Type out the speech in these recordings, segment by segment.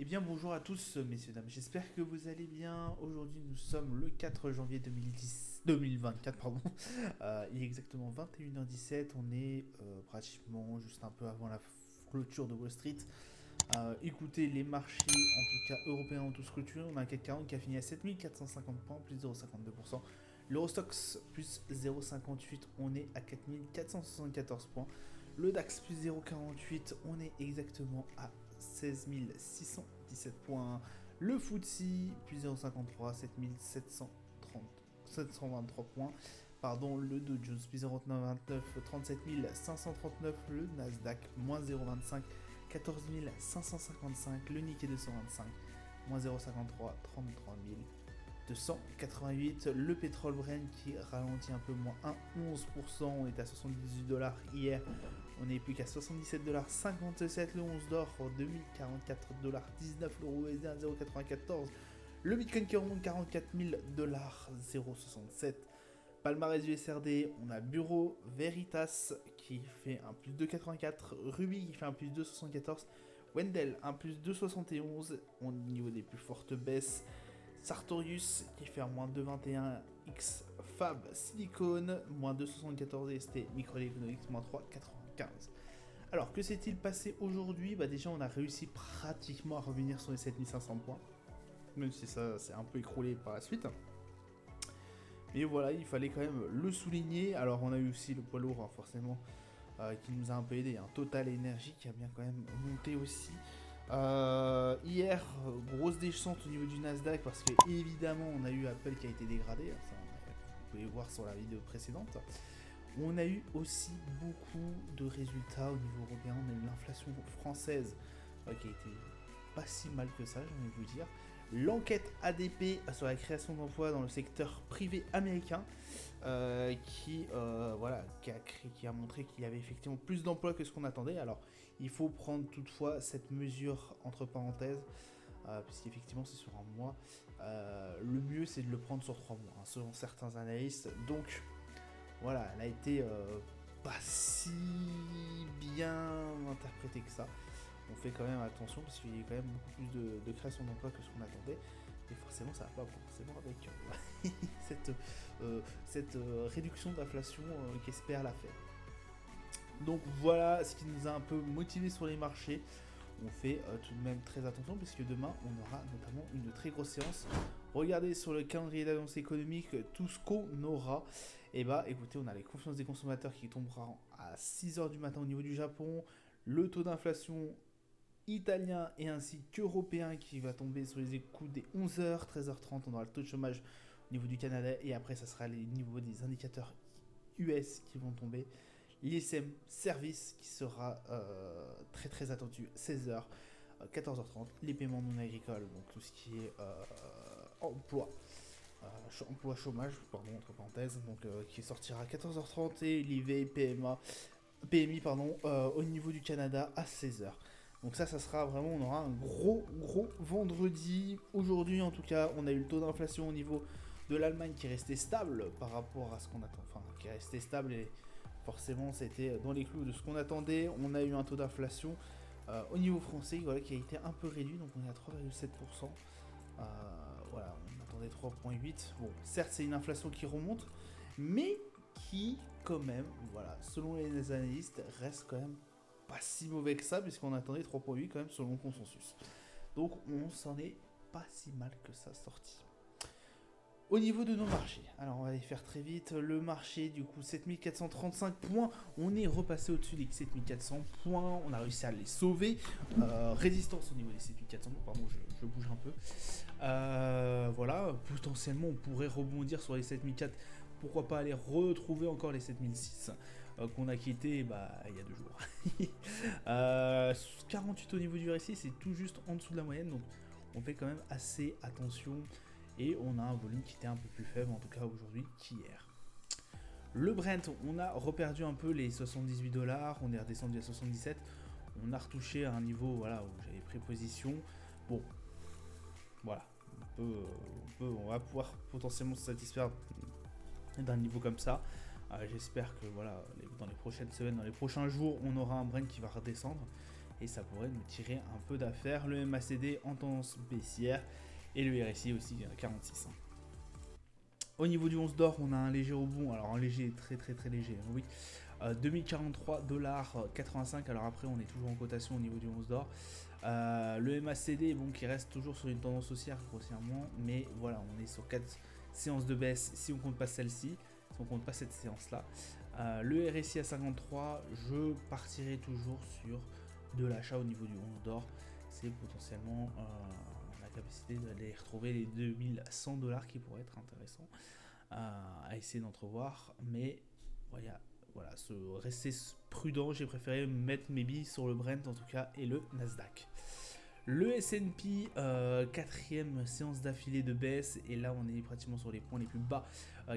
Eh bien bonjour à tous messieurs dames, j'espère que vous allez bien. Aujourd'hui nous sommes le 4 janvier 2024, pardon. Il est exactement 21h17, on est pratiquement juste un peu avant la clôture de Wall Street. Écoutez, les marchés, en tout cas européens, ont tous clôturé. On a un CAC 40 qui a fini à 7450 points, plus 0,52%. L'Eurostox plus 0,58, on est à 4474 points. Le DAX plus 0,48, on est exactement à 16 617 points. Le FTSE plus 0,53, 723 points. Pardon, le Dow Jones plus 0,29, 37 539. Le Nasdaq moins 0,25, 14 555. Le Nikkei 225 moins 0,53, 33 288. Le pétrole Brent qui ralentit un peu moins 1,11%. On est à 78 dollars hier. On n'est plus qu'à 77,57 $. Le 11 d'or 2044,19 $. L'euro USD à 0,94. Le Bitcoin qui remonte 44 000 $, 0,67. Palmarès du SRD, on a Bureau Veritas qui fait un plus 2,84, Ruby qui fait un plus 2,74, Wendell un plus 2,71 au niveau des plus fortes baisses, Sartorius qui fait un moins 2,21, X Fab Silicon moins 2,74 et ST Microelectronics moins 3,95. Alors que s'est-il passé aujourd'hui? Déjà on a réussi pratiquement à revenir sur les 7500 points, même si ça s'est un peu écroulé par la suite. Mais voilà, il fallait quand même le souligner. Alors on a eu aussi le poids lourd, hein, forcément, qui nous a un peu aidé. Total Energy qui a bien quand même monté aussi. Hier, grosse descente au niveau du Nasdaq parce que évidemment on a eu Apple qui a été dégradé. Ça, vous pouvez voir sur la vidéo précédente. On a eu aussi beaucoup de résultats au niveau européen. On a eu l'inflation française qui a été pas si mal que ça, j'ai envie de vous dire. L'enquête ADP sur la création d'emplois dans le secteur privé américain qui a montré qu'il y avait effectivement plus d'emplois que ce qu'on attendait. Alors il faut prendre toutefois cette mesure entre parenthèses puisqu'effectivement c'est sur un mois. Le mieux c'est de le prendre sur 3 mois, hein, selon certains analystes. Donc voilà, elle a été pas si bien interprétée que ça. On fait quand même attention parce qu'il y a quand même beaucoup plus de création d'emplois que ce qu'on attendait. Et forcément, ça va pas forcément avec cette réduction d'inflation qu'espère la Fed. Donc voilà ce qui nous a un peu motivé sur les marchés. On fait tout de même très attention puisque demain on aura notamment une très grosse séance. Regardez sur le calendrier d'annonce économique tout ce qu'on aura. Et écoutez, on a les confiances des consommateurs qui tombera à 6h du matin au niveau du Japon. Le taux d'inflation italien et ainsi qu'européen qui va tomber sur les écoutes des 11h, 13h30. On aura le taux de chômage au niveau du Canada et après ça sera les niveaux des indicateurs US qui vont tomber. L'ISM service qui sera très très attendu, 16h, 14h30, les paiements non agricoles, donc tout ce qui est emploi, chômage, pardon, entre parenthèses, donc qui sortira à 14h30 et l'IV PMI au niveau du Canada à 16h. Donc ça sera vraiment, on aura un gros vendredi. Aujourd'hui en tout cas, on a eu le taux d'inflation au niveau de l'Allemagne qui est resté stable par rapport à ce qu'on attend, enfin qui est resté stable et forcément c'était dans les clous de ce qu'on attendait. On a eu un taux d'inflation au niveau français qui a été un peu réduit, donc on est à 3,7%. Voilà, on attendait 3,8. Bon, certes c'est une inflation qui remonte, mais qui quand même, voilà, selon les analystes, reste quand même pas si mauvais que ça, puisqu'on attendait 3,8 quand même selon le consensus. Donc on s'en est pas si mal que ça sorti. Au niveau de nos marchés, alors on va les faire très vite. Le marché, du coup, 7435 points. On est repassé au-dessus des 7400 points. On a réussi à les sauver. Résistance au niveau des 7400 points. Pardon, je bouge un peu. Voilà, potentiellement, on pourrait rebondir sur les 7004. Pourquoi pas aller retrouver encore les 7006 qu'on a quitté il y a 2 jours. 48 au niveau du RSI, c'est tout juste en dessous de la moyenne. Donc on fait quand même assez attention. Et on a un volume qui était un peu plus faible, en tout cas aujourd'hui, qu'hier. Le Brent, on a reperdu un peu les 78 $, on est redescendu à 77. On a retouché à un niveau où j'avais pris position. Bon, voilà, on va pouvoir potentiellement se satisfaire d'un niveau comme ça. J'espère que dans les prochaines semaines, dans les prochains jours, on aura un Brent qui va redescendre. et ça pourrait nous tirer un peu d'affaire. Le MACD en tendance baissière et le RSI aussi 46. Au niveau du 11 d'or, on a un léger rebond, alors un léger, très léger, oui, 2043,85 $. Alors après, on est toujours en cotation au niveau du 11 d'or. Le MACD, bon, qui reste toujours sur une tendance haussière grossièrement, mais voilà, on est sur 4 séances de baisse si on compte pas celle-ci, si on compte pas cette séance-là. Le RSI à 53, je partirai toujours sur de l'achat au niveau du 11 d'or. C'est potentiellement la capacité d'aller retrouver les 2100 $ qui pourraient être intéressants à essayer d'entrevoir. Mais voilà, rester prudent, j'ai préféré mettre mes billes sur le Brent en tout cas et le Nasdaq. Le S&P, quatrième séance d'affilée de baisse, et là on est pratiquement sur les points les plus bas,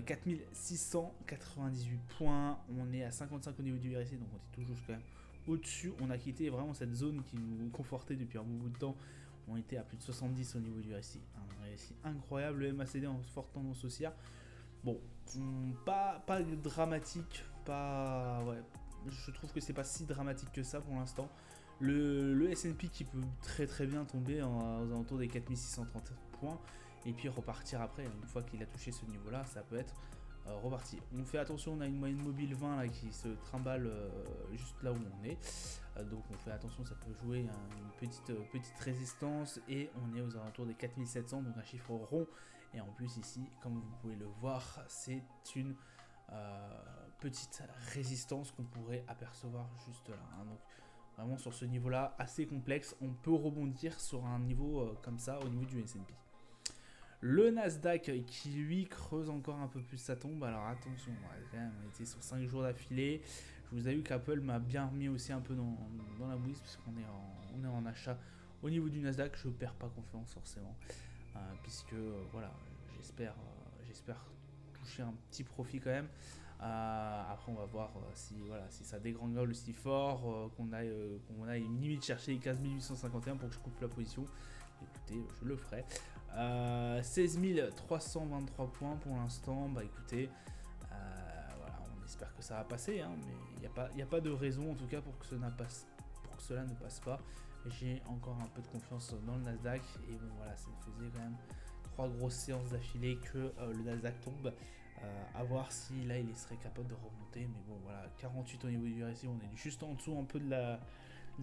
4698 points, on est à 55 au niveau du RSI, donc on est toujours quand même au-dessus. On a quitté vraiment cette zone qui nous confortait depuis un bon bout de temps, on était à plus de 70 au niveau du RSI, un RSI incroyable. Le MACD en forte tendance haussière, bon, pas dramatique, je trouve que c'est pas si dramatique que ça pour l'instant. Le S&P qui peut très bien tomber aux alentours des 4630 points et puis repartir après. Une fois qu'il a touché ce niveau là, ça peut être reparti. On fait attention, on a une moyenne mobile 20 là qui se trimballe juste là où on est, donc on fait attention, ça peut jouer une petite résistance, et on est aux alentours des 4700, donc un chiffre rond. Et en plus ici, comme vous pouvez le voir, c'est une petite résistance qu'on pourrait apercevoir juste là, hein. Donc vraiment sur ce niveau là assez complexe, on peut rebondir sur un niveau comme ça au niveau du S&P. Le Nasdaq qui lui creuse encore un peu plus sa tombe. Alors attention, on était sur 5 jours d'affilée. Je vous ai vu qu'Apple m'a bien remis aussi un peu dans la mouise, puisqu'on est en achat au niveau du Nasdaq. Je ne perds pas confiance forcément, puisque voilà, j'espère toucher un petit profit quand même. Après on va voir si ça dégringole aussi fort, qu'on aille limite chercher les 15 851 pour que je coupe la position. Écoutez, je le ferai. 16 323 points pour l'instant. Bah écoutez, voilà, on espère que ça va passer, hein, mais il n'y a pas de raison en tout cas pour que cela ne passe pas. J'ai encore un peu de confiance dans le Nasdaq, et bon voilà, ça faisait quand même 3 grosses séances d'affilée que le Nasdaq tombe. À voir si là il serait capable de remonter, mais bon voilà, 48 au niveau du RSI, on est juste en dessous un peu de la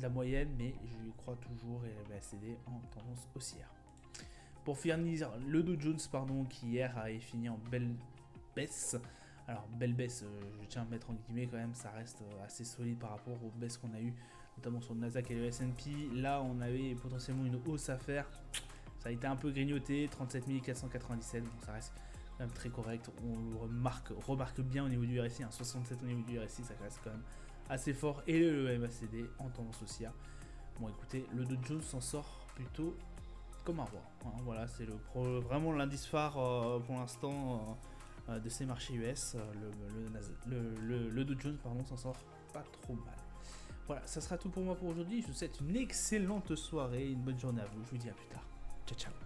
moyenne, mais je y crois toujours, et le MACD en tendance haussière. Pour finir, le Dow Jones, qui hier a fini en belle baisse. Alors belle baisse, je tiens à mettre en guillemets quand même, ça reste assez solide par rapport aux baisses qu'on a eues, notamment sur le Nasdaq et le S&P. Là on avait potentiellement une hausse à faire, ça a été un peu grignoté, 37 497, donc ça reste quand même très correct. On remarque bien au niveau du RSI, 67 au niveau du RSI, ça reste quand même assez fort, et le MACD en tendance haussière. Bon écoutez, le Dow Jones s'en sort plutôt comme un roi, hein. Voilà, c'est vraiment l'indice phare pour l'instant de ces marchés US. Le Dow Jones s'en sort pas trop mal. Voilà, ça sera tout pour moi pour aujourd'hui. Je vous souhaite une excellente soirée, une bonne journée à vous. Je vous dis à plus tard. Ciao ciao.